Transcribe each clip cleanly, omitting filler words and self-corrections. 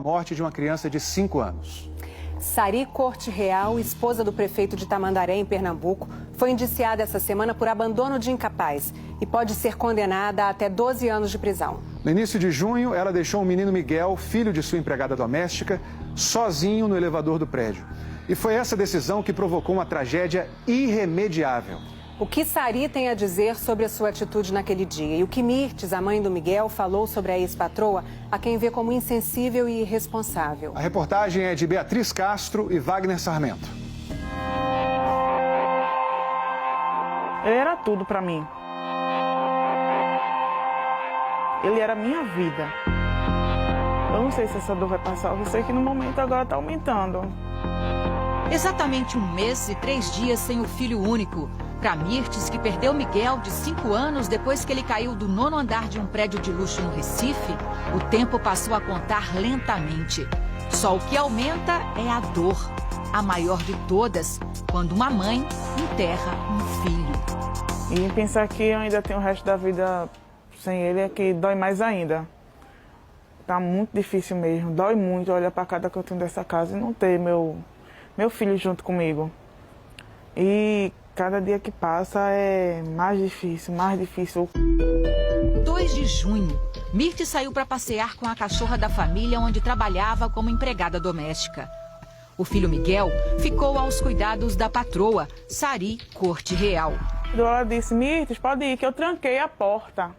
morte de uma criança de 5 anos. Sari Corte Real, esposa do prefeito de Tamandaré, em Pernambuco, foi indiciada essa semana por abandono de incapaz e pode ser condenada a até 12 anos de prisão. No início de junho, ela deixou o menino Miguel, filho de sua empregada doméstica, sozinho no elevador do prédio. E foi essa decisão que provocou uma tragédia irremediável. O que Sari tem a dizer sobre a sua atitude naquele dia? E o que Mirtes, a mãe do Miguel, falou sobre a ex-patroa, a quem vê como insensível e irresponsável? A reportagem é de Beatriz Castro e Wagner Sarmento. Ele era tudo para mim. Ele era a minha vida. Eu não sei se essa dor vai passar, eu sei que no momento agora está aumentando. Exatamente 1 mês e 3 dias sem o filho único. Para Mirtes, que perdeu Miguel de 5 anos depois que ele caiu do 9º andar de um prédio de luxo no Recife, o tempo passou a contar lentamente. Só o que aumenta é a dor, a maior de todas, quando uma mãe enterra um filho. E pensar que eu ainda tenho o resto da vida sem ele é que dói mais ainda. Tá muito difícil mesmo, dói muito olhar para cada cantinho dessa casa e não ter meu filho junto comigo. E cada dia que passa é mais difícil, mais difícil. 2 de junho, Mirtes saiu para passear com a cachorra da família onde trabalhava como empregada doméstica. O filho Miguel ficou aos cuidados da patroa, Sari Corte Real. Ela disse, Mirtes, pode ir, que eu tranquei a porta.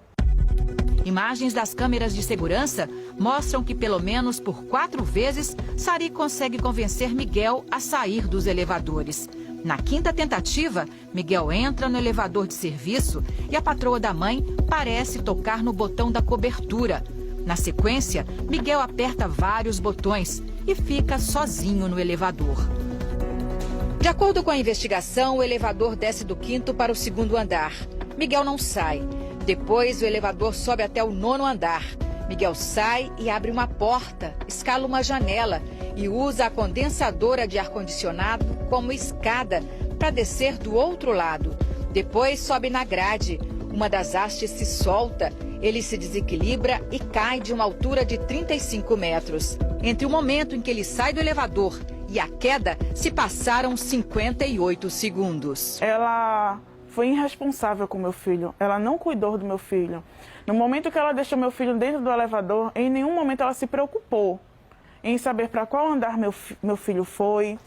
Imagens das câmeras de segurança mostram que pelo menos por 4 vezes, Sari consegue convencer Miguel a sair dos elevadores. Na 5ª tentativa, Miguel entra no elevador de serviço e a patroa da mãe parece tocar no botão da cobertura. Na sequência, Miguel aperta vários botões e fica sozinho no elevador. De acordo com a investigação, o elevador desce do 5º para o 2º andar. Miguel não sai. Depois, o elevador sobe até o 9º andar. Miguel sai e abre uma porta, escala uma janela e usa a condensadora de ar-condicionado como escada para descer do outro lado. Depois sobe na grade. Uma das hastes se solta, ele se desequilibra e cai de uma altura de 35 metros. Entre o momento em que ele sai do elevador e a queda, se passaram 58 segundos. Ela foi irresponsável com meu filho, ela não cuidou do meu filho. No momento que ela deixou meu filho dentro do elevador, em nenhum momento ela se preocupou em saber para qual andar meu filho foi.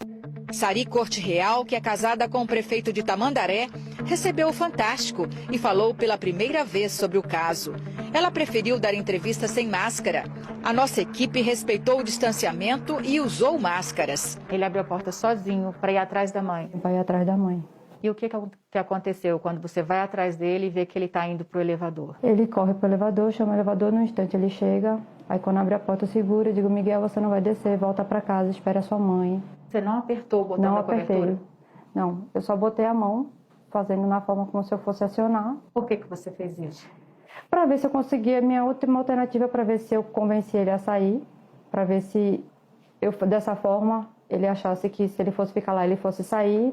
Sari Corte Real, que é casada com o prefeito de Tamandaré, recebeu o Fantástico e falou pela primeira vez sobre o caso. Ela preferiu dar entrevista sem máscara. A nossa equipe respeitou o distanciamento e usou máscaras. Ele abriu a porta sozinho para ir atrás da mãe. Vai atrás da mãe. E o que aconteceu quando você vai atrás dele e vê que ele está indo para o elevador? Ele corre para o elevador, chama o elevador, no instante ele chega. Aí quando abre a porta, segura, eu digo, Miguel, você não vai descer, volta para casa, espere a sua mãe. Você não apertou o botão da cobertura? Não apertei. Não, eu só botei a mão, fazendo na forma como se eu fosse acionar. Por que você fez isso? Para ver se eu conseguia, minha última alternativa, para ver se eu convenci ele a sair, para ver se eu, dessa forma, ele achasse que se ele fosse ficar lá, ele fosse sair.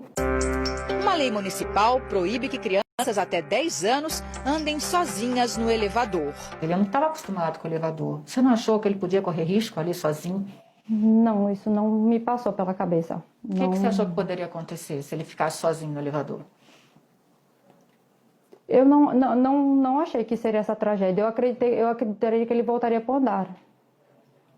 Uma lei municipal proíbe que crianças até 10 anos andem sozinhas no elevador. Ele não estava acostumado com o elevador. Você não achou que ele podia correr risco ali sozinho? Não, isso não me passou pela cabeça. O que você achou que poderia acontecer se ele ficasse sozinho no elevador? Eu não achei que seria essa tragédia. Eu acreditaria que ele voltaria para o andar.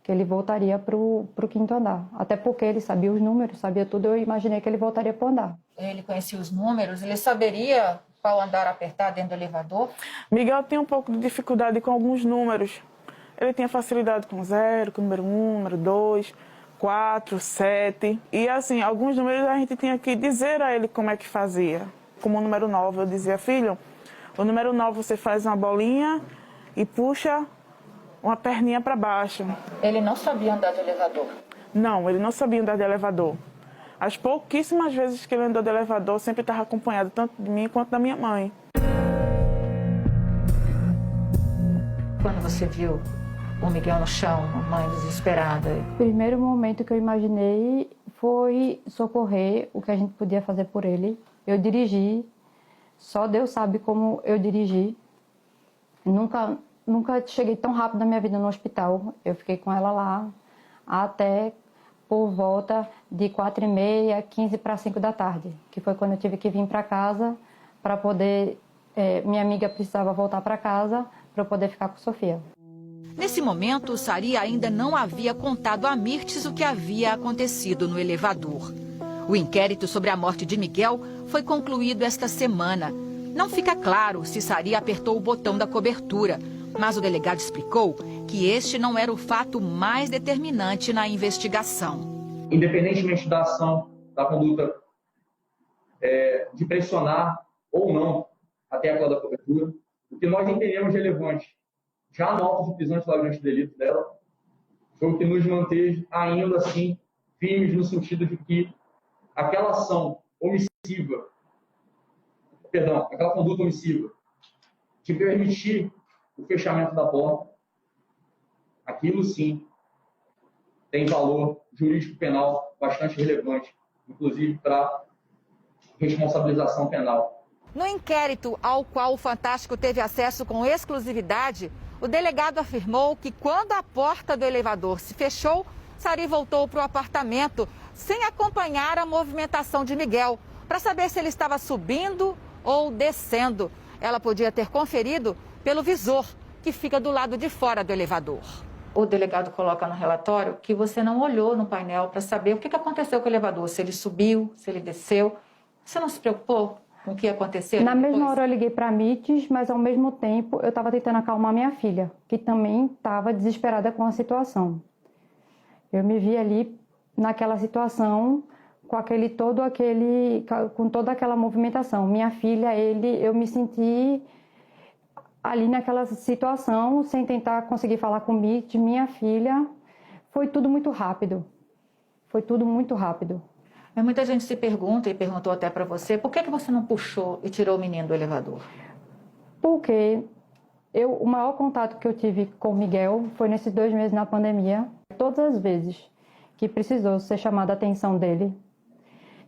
Que ele voltaria para o 5º andar. Até porque ele sabia os números, sabia tudo. Eu imaginei que ele voltaria para o andar. Ele conhecia os números? Ele saberia qual andar apertar dentro do elevador? Miguel tem um pouco de dificuldade com alguns números. Ele tinha facilidade com 0, com número 1, número 2, 4, 7. E assim, alguns números a gente tinha que dizer a ele como é que fazia. Como o número 9, eu dizia, filho, o número 9 você faz uma bolinha e puxa uma perninha para baixo. Ele não sabia andar de elevador? Não, ele não sabia andar de elevador. As pouquíssimas vezes que ele andou de elevador, sempre estava acompanhado tanto de mim quanto da minha mãe. Quando você viu o Miguel no chão, a mãe desesperada? O primeiro momento que eu imaginei foi socorrer, o que a gente podia fazer por ele. Eu dirigi, só Deus sabe como eu dirigi. Nunca cheguei tão rápido na minha vida no hospital. Eu fiquei com ela lá até por volta de 4h30, 15 para 5 da tarde, que foi quando eu tive que vir para casa para poder... minha amiga precisava voltar para casa para eu poder ficar com Sofia. Nesse momento, Sari ainda não havia contado a Mirtes o que havia acontecido no elevador. O inquérito sobre a morte de Miguel foi concluído esta semana. Não fica claro se Sari apertou o botão da cobertura, mas o delegado explicou que este não era o fato mais determinante na investigação. Independentemente da ação, da conduta de pressionar ou não a tecla da cobertura, o que nós entendemos relevante, já no auto de prisão de flagrante delito dela, foi o que nos manteve ainda assim firmes no sentido de que aquela ação omissiva, aquela conduta omissiva de permitir o fechamento da porta, aquilo sim tem valor jurídico penal bastante relevante, inclusive para responsabilização penal. No inquérito ao qual o Fantástico teve acesso com exclusividade, o delegado afirmou que quando a porta do elevador se fechou, Sari voltou para o apartamento sem acompanhar a movimentação de Miguel, para saber se ele estava subindo ou descendo. Ela podia ter conferido pelo visor, que fica do lado de fora do elevador. O delegado coloca no relatório que você não olhou no painel para saber o que aconteceu com o elevador, se ele subiu, se ele desceu. Você não se preocupou com o que aconteceu? Na mesma hora eu liguei para a Mirtes, mas ao mesmo tempo eu estava tentando acalmar minha filha, que também estava desesperada com a situação. Eu me vi ali naquela situação com toda aquela movimentação. Minha filha, eu me senti ali naquela situação, sem tentar conseguir falar com minha filha. Foi tudo muito rápido. Foi tudo muito rápido. Mas muita gente se pergunta, e perguntou até para você, por que você não puxou e tirou o menino do elevador? Porque o maior contato que eu tive com o Miguel foi nesses 2 meses na pandemia. Todas as vezes que precisou ser chamada a atenção dele,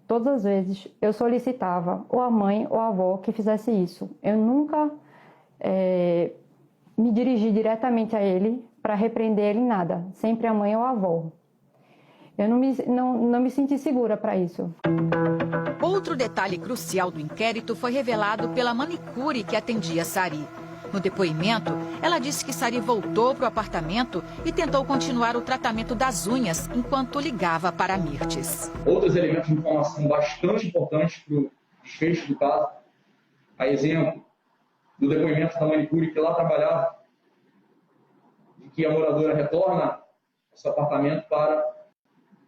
todas as vezes eu solicitava ou a mãe ou a avó que fizesse isso. Eu nunca me dirigi diretamente a ele para repreender ele em nada, sempre a mãe ou a avó. Eu não me senti segura para isso. Outro detalhe crucial do inquérito foi revelado pela manicure que atendia Sari. No depoimento, ela disse que Sari voltou para o apartamento e tentou continuar o tratamento das unhas enquanto ligava para Mirtes. Outros elementos de informação bastante importantes para o desfecho do caso, a exemplo do depoimento da manicure que lá trabalhava, de que a moradora retorna ao seu apartamento para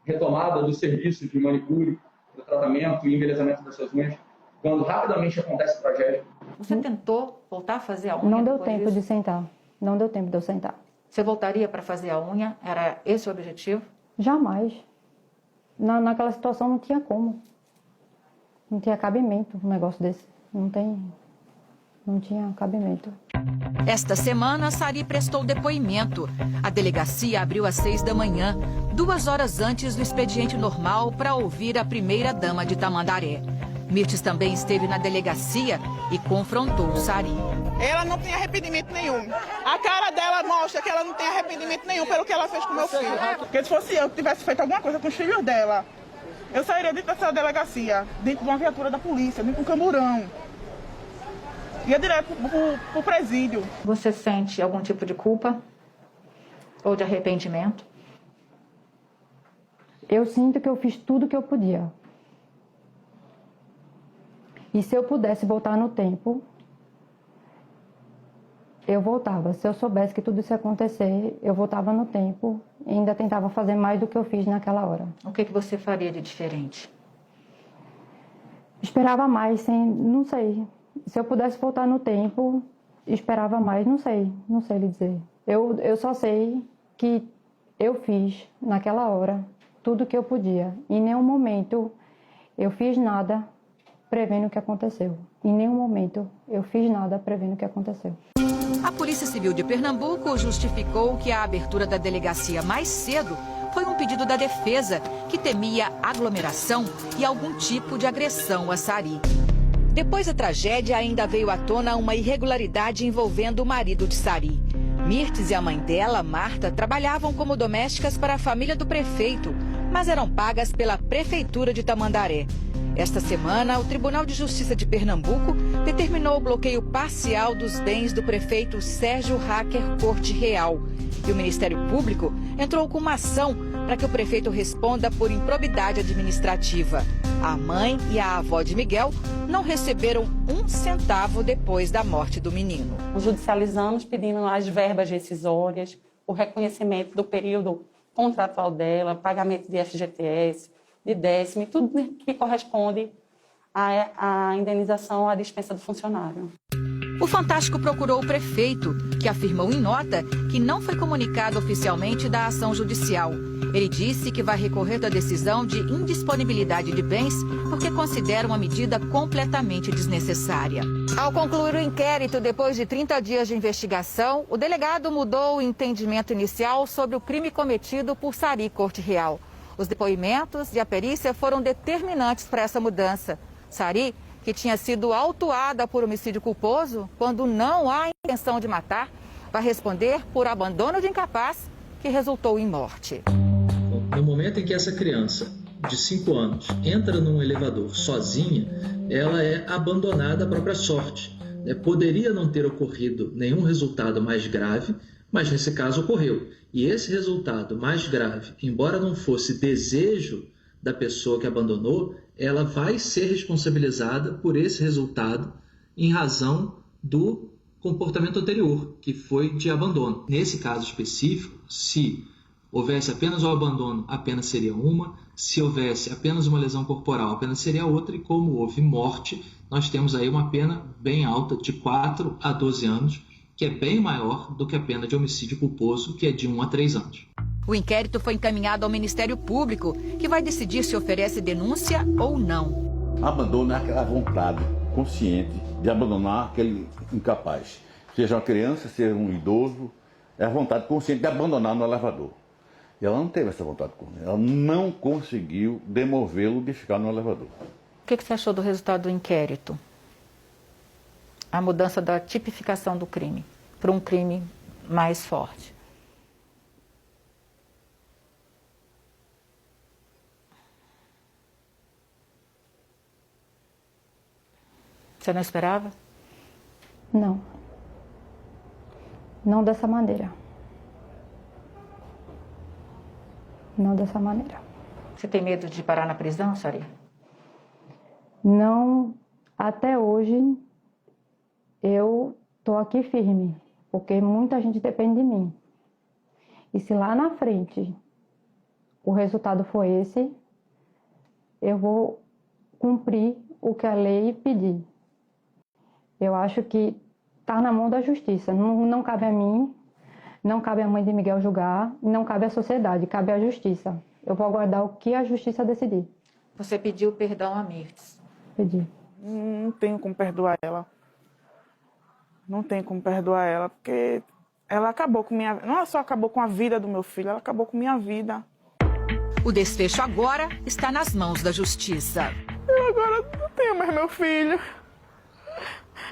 retomada do serviço de manicure, do tratamento e embelezamento das suas unhas, quando rapidamente acontece a tragédia. Você tentou voltar a fazer a unha? Não deu tempo de sentar. Não deu tempo de eu sentar. Você voltaria para fazer a unha? Era esse o objetivo? Jamais. Naquela situação não tinha como. Não tinha cabimento um negócio desse. Não tinha cabimento. Esta semana, Sari prestou depoimento. A delegacia abriu às 6 da manhã, 2 horas antes do expediente normal, para ouvir a primeira-dama de Tamandaré. Mirtes também esteve na delegacia e confrontou Sari. Ela não tem arrependimento nenhum. A cara dela mostra que ela não tem arrependimento nenhum pelo que ela fez com meu filho. Porque se fosse eu que tivesse feito alguma coisa com os filhos dela, eu sairia dentro dessa delegacia, dentro de uma viatura da polícia, dentro de um camburão. Ia direto pro presídio. Você sente algum tipo de culpa ou de arrependimento? Eu sinto que eu fiz tudo o que eu podia. E se eu pudesse voltar no tempo, eu voltava. Se eu soubesse que tudo isso ia acontecer, eu voltava no tempo e ainda tentava fazer mais do que eu fiz naquela hora. O que você faria de diferente? Esperava mais, não sei. Se eu pudesse voltar no tempo, esperava mais, não sei lhe dizer. Eu só sei que eu fiz, naquela hora, tudo o que eu podia. Em nenhum momento eu fiz nada prevendo o que aconteceu. Em nenhum momento eu fiz nada prevendo o que aconteceu. A Polícia Civil de Pernambuco justificou que a abertura da delegacia mais cedo foi um pedido da defesa, que temia aglomeração e algum tipo de agressão a Sari. Depois da tragédia, ainda veio à tona uma irregularidade envolvendo o marido de Sari. Mirtes e a mãe dela, Marta, trabalhavam como domésticas para a família do prefeito, mas eram pagas pela Prefeitura de Tamandaré. Esta semana, o Tribunal de Justiça de Pernambuco determinou o bloqueio parcial dos bens do prefeito Sérgio Hacker Corte Real. E o Ministério Público entrou com uma ação para que o prefeito responda por improbidade administrativa. A mãe e a avó de Miguel não receberam 1 centavo depois da morte do menino. Judicializamos pedindo as verbas rescisórias, o reconhecimento do período contratual dela, pagamento de FGTS, de décimo, tudo que corresponde à indenização, à dispensa do funcionário. O Fantástico procurou o prefeito, que afirmou em nota que não foi comunicado oficialmente da ação judicial. Ele disse que vai recorrer da decisão de indisponibilidade de bens porque considera uma medida completamente desnecessária. Ao concluir o inquérito, depois de 30 dias de investigação, o delegado mudou o entendimento inicial sobre o crime cometido por Sari Corte Real. Os depoimentos e a perícia foram determinantes para essa mudança. Sari, que tinha sido autuada por homicídio culposo, quando não há intenção de matar, vai responder por abandono de incapaz, que resultou em morte. No momento em que essa criança de 5 anos entra num elevador sozinha, ela é abandonada à própria sorte. Poderia não ter ocorrido nenhum resultado mais grave, mas nesse caso ocorreu. E esse resultado mais grave, embora não fosse desejo da pessoa que abandonou, ela vai ser responsabilizada por esse resultado em razão do comportamento anterior, que foi de abandono. Nesse caso específico, se houvesse apenas o abandono, a pena seria uma. Se houvesse apenas uma lesão corporal, a pena seria outra. E como houve morte, nós temos aí uma pena bem alta, de 4 a 12 anos, que é bem maior do que a pena de homicídio culposo, que é de 1 a 3 anos. O inquérito foi encaminhado ao Ministério Público, que vai decidir se oferece denúncia ou não. Abandono é aquela vontade consciente de abandonar aquele incapaz. Seja uma criança, seja um idoso, é a vontade consciente de abandonar no elevador. E ela não teve essa vontade consciente. Ela não conseguiu demovê-lo de ficar no elevador. O que você achou do resultado do inquérito? A mudança da tipificação do crime para um crime mais forte. Você não esperava? Não. Não dessa maneira. Não dessa maneira. Você tem medo de parar na prisão, Sari? Não, até hoje eu estou aqui firme, porque muita gente depende de mim. E se lá na frente o resultado for esse, eu vou cumprir o que a lei pedir. Eu acho que está na mão da justiça. Não cabe a mim, não cabe à mãe de Miguel julgar, não cabe à sociedade, cabe à justiça. Eu vou aguardar o que a justiça decidir. Você pediu perdão a Mirtes? Pedi. Não tenho como perdoar ela. Não tenho como perdoar ela, porque ela acabou com minha... Não só acabou com a vida do meu filho, ela acabou com minha vida. O desfecho agora está nas mãos da justiça. Eu agora não tenho mais meu filho.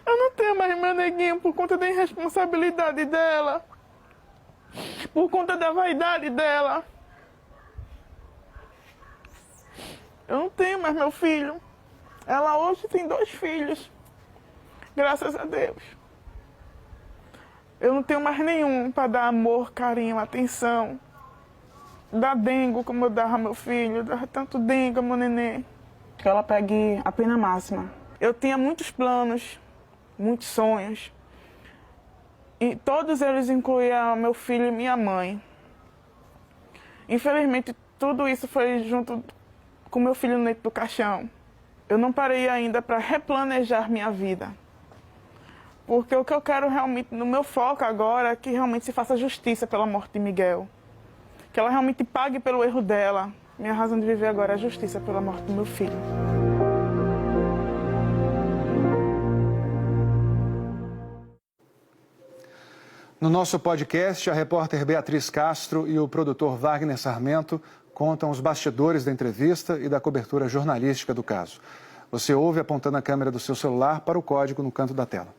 Eu não tenho mais meu neguinho por conta da irresponsabilidade dela. Por conta da vaidade dela. Eu não tenho mais meu filho. Ela hoje tem 2 filhos. Graças a Deus. Eu não tenho mais nenhum para dar amor, carinho, atenção. Dar dengo como eu dava meu filho. Dava tanto dengo ao meu neném. Que ela pegue a pena máxima. Eu tinha muitos planos, muitos sonhos. E todos eles incluíam meu filho e minha mãe. Infelizmente, tudo isso foi junto com meu filho dentro do caixão. Eu não parei ainda para replanejar minha vida. Porque o que eu quero realmente, no meu foco agora, é que realmente se faça justiça pela morte de Miguel. Que ela realmente pague pelo erro dela. Minha razão de viver agora é a justiça pela morte do meu filho. No nosso podcast, a repórter Beatriz Castro e o produtor Wagner Sarmento contam os bastidores da entrevista e da cobertura jornalística do caso. Você ouve apontando a câmera do seu celular para o código no canto da tela.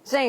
Gente,